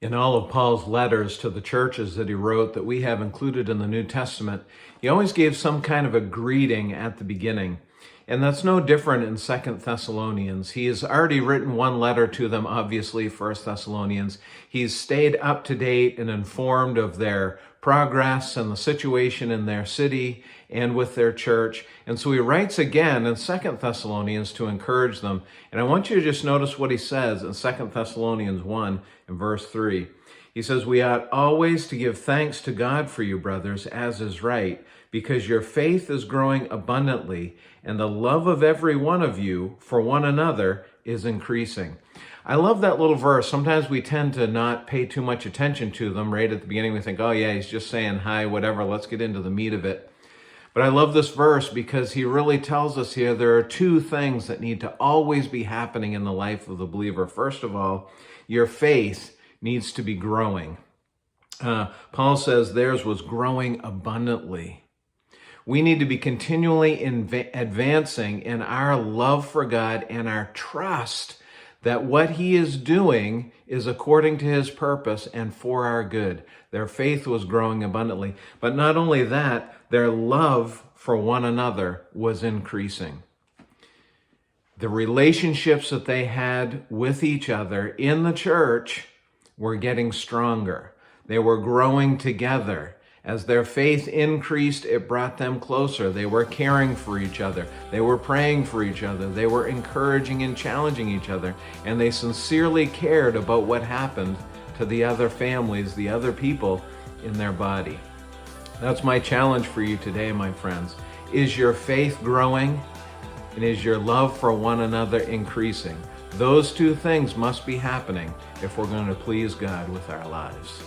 In all of Paul's letters to the churches that he wrote that we have included in the New Testament, he always gave some kind of a greeting at the beginning. And that's no different in 2 Thessalonians. He has already written one letter to them, obviously, 1 Thessalonians. He's stayed up to date and informed of their progress and the situation in their city and with their church. And so he writes again in 2 Thessalonians to encourage them. And I want you to just notice what he says in 2 Thessalonians 1 and verse 3. He says, "We ought always to give thanks to God for you, brothers, as is right, because your faith is growing abundantly, and the love of every one of you for one another is increasing." I love that little verse. Sometimes we tend to not pay too much attention to them. Right at the beginning, we think, oh yeah, he's just saying hi, whatever, let's get into the meat of it. But I love this verse because he really tells us here there are two things that need to always be happening in the life of the believer. First of all, your faith needs to be growing. Paul says theirs was growing abundantly. We need to be continually advancing in our love for God and our trust that what he is doing is according to his purpose and for our good. Their faith was growing abundantly. But not only that, their love for one another was increasing. The relationships that they had with each other in the church were getting stronger. They were growing together. As their faith increased, it brought them closer. They were caring for each other. They were praying for each other. They were encouraging and challenging each other. And they sincerely cared about what happened to the other families, the other people in their body. That's my challenge for you today, my friends. Is your faith growing? And is your love for one another increasing? Those two things must be happening if we're going to please God with our lives.